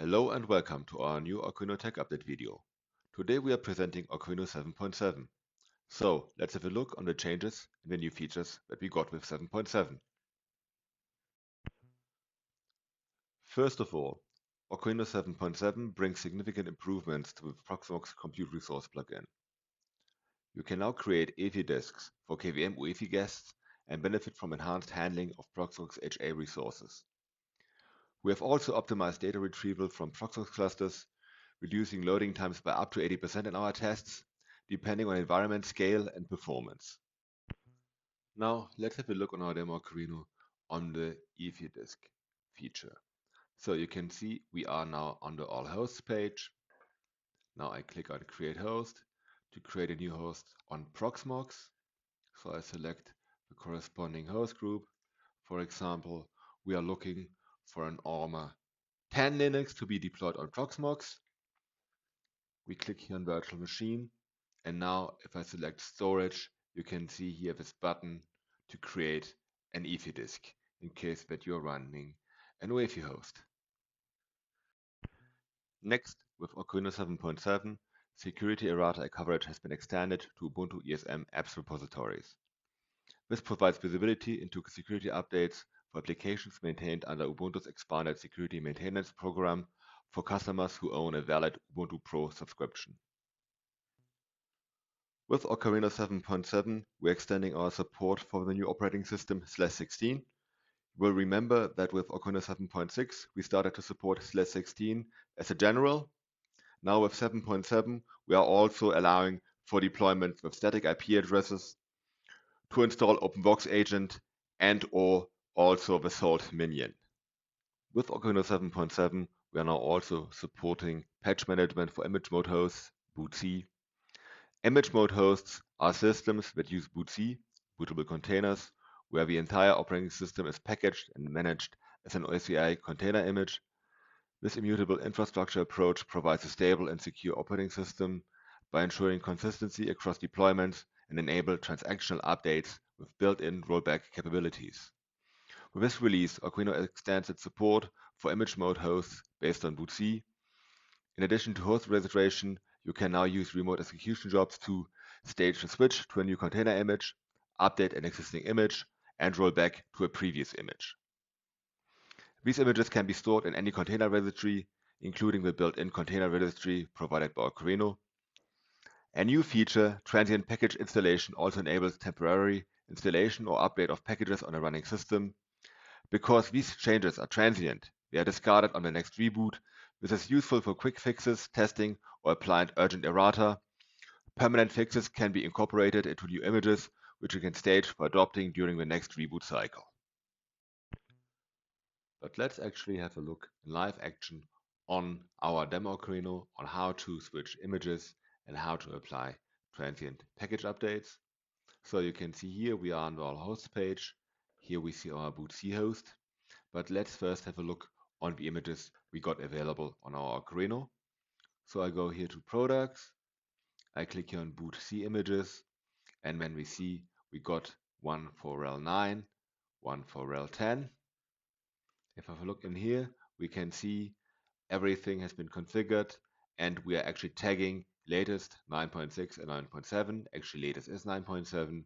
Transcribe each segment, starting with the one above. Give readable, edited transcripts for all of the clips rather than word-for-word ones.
Hello and welcome to our new Orcharhino Tech Update video. Today we are presenting Orcharhino 7.7. So let's have a look on the changes and the new features that we got with 7.7. First of all, Orcharhino 7.7 brings significant improvements to the Proxmox Compute Resource plugin. You can now create EFI disks for KVM UEFI guests and benefit from enhanced handling of Proxmox HA resources. We have also optimized data retrieval from Proxmox clusters, reducing loading times by up to 80% in our tests, depending on environment scale and performance. Now let's have a look on our demo Orcharhino on the EFI disk feature. So you can see we are now on the All Hosts page. Now I click on Create Host to create a new host on Proxmox. So I select the corresponding host group. For example, we are looking for an ARMA 10 Linux to be deployed on Proxmox. We click here on Virtual Machine, and now if I select Storage, you can see here this button to create an EFI disk in case that you're running an UEFI host. Next, with Orcharhino 7.7, security errata coverage has been extended to Ubuntu ESM apps repositories. This provides visibility into security updates for applications maintained under Ubuntu's expanded security maintenance program for customers who own a valid Ubuntu Pro subscription. With Orcharhino 7.7, we're extending our support for the new operating system /16. You will remember that with Orcharhino 7.6, we started to support /16 as a general. Now with 7.7, we are also allowing for deployment with static IP addresses to install OpenVox agent and or also the Salt minion. With Orcharhino 7.7, we are now also supporting patch management for image mode hosts, bootc. Image mode hosts are systems that use bootc, bootable containers, where the entire operating system is packaged and managed as an OCI container image. This immutable infrastructure approach provides a stable and secure operating system by ensuring consistency across deployments and enable transactional updates with built-in rollback capabilities. With this release, Orcharhino extends its support for image mode hosts based on bootc. In addition to host registration, you can now use remote execution jobs to stage the switch to a new container image, update an existing image, and roll back to a previous image. These images can be stored in any container registry, including the built-in container registry provided by Orcharhino. A new feature, transient package installation, also enables temporary installation or update of packages on a running system. Because these changes are transient, they are discarded on the next reboot. This is useful for quick fixes, testing, or applied urgent errata. Permanent fixes can be incorporated into new images, which you can stage for adopting during the next reboot cycle. But let's actually have a look in live action on our demo Orcharhino on how to switch images and how to apply transient package updates. So you can see here we are on our host page. Here we see our bootc host. But let's first have a look on the images we got available on our Orcharhino. So I go here to products, I click here on bootc images, and when we see we got one for rel 9, one for rel 10. If I have a look in here, we can see everything has been configured and we are actually tagging latest 9.6 and 9.7. Actually latest is 9.7.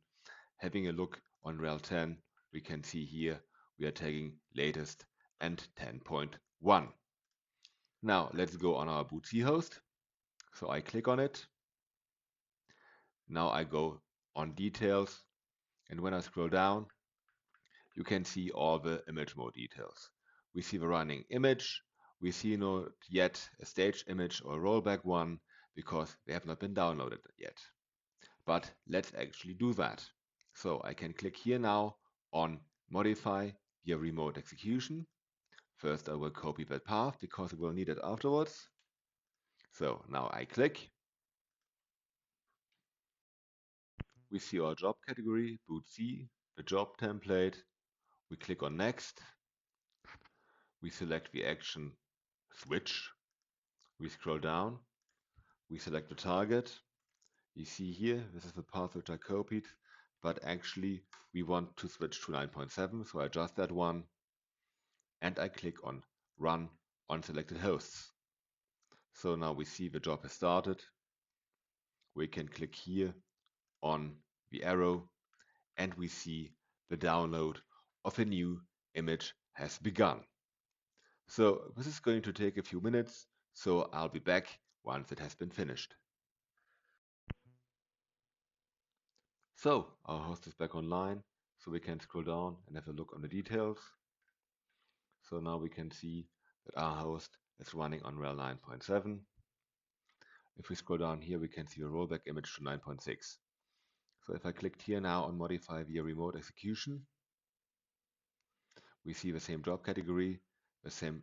Having a look on rel 10, we can see here we are tagging latest and 10.1. Now let's go on our bootc host. So I click on it. Now I go on details, and when I scroll down, you can see all the image mode details. We see the running image. We see not yet a staged image or a rollback one because they have not been downloaded yet. But let's actually do that. So I can click here now on modify via remote execution. First I will copy that path because we will need it afterwards. So now I click. We see our job category, bootc, the job template. We click on next. We select the action switch. We scroll down. We select the target. You see here, this is the path which I copied, but actually we want to switch to 9.7, so I adjust that one. And I click on Run on selected hosts. So now we see the job has started. We can click here on the arrow and we see the download of a new image has begun. So this is going to take a few minutes, so I'll be back once it has been finished. So our host is back online, so we can scroll down and have a look on the details. So now we can see that our host is running on RHEL 9.7. If we scroll down here, we can see a rollback image to 9.6. So if I clicked here now on modify via remote execution, we see the same job category, the same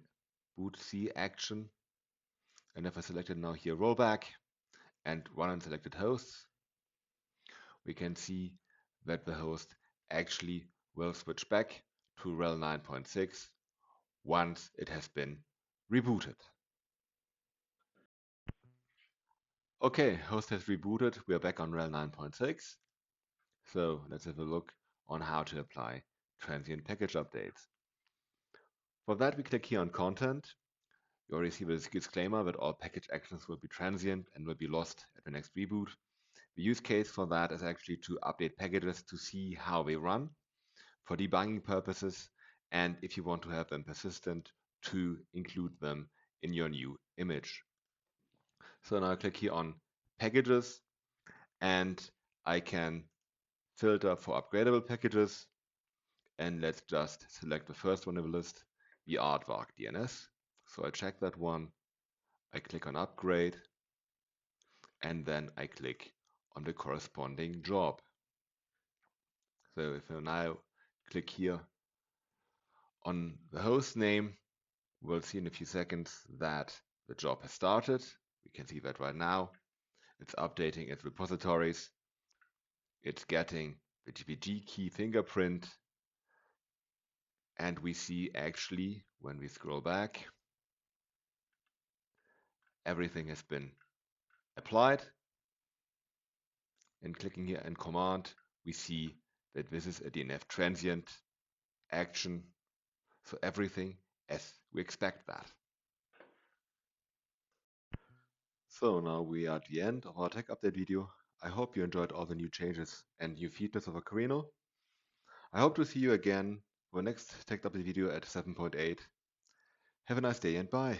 boot C action. And if I selected now here rollback and run on selected hosts, we can see that the host actually will switch back to RHEL 9.6 once it has been rebooted. Okay, host has rebooted. We are back on RHEL 9.6. So let's have a look on how to apply transient package updates. For that, we click here on content. You already see the disclaimer that all package actions will be transient and will be lost at the next reboot. The use case for that is actually to update packages to see how they run for debugging purposes, and if you want to have them persistent, to include them in your new image. So now I click here on packages and I can filter for upgradable packages, and let's just select the first one in the list, the Aardvark DNS. So I check that one, I click on upgrade, and then I click on the corresponding job. So if I now click here on the host name, we'll see in a few seconds that the job has started. We can see that right now. It's updating its repositories. It's getting the GPG key fingerprint. And we see actually, when we scroll back, everything has been applied. And clicking here in command, we see that this is a DNF transient action. So everything as we expect that. So now we are at the end of our tech update video. I hope you enjoyed all the new changes and new features of orcharhino. I hope to see you again for the next tech update video at 7.8. Have a nice day and bye.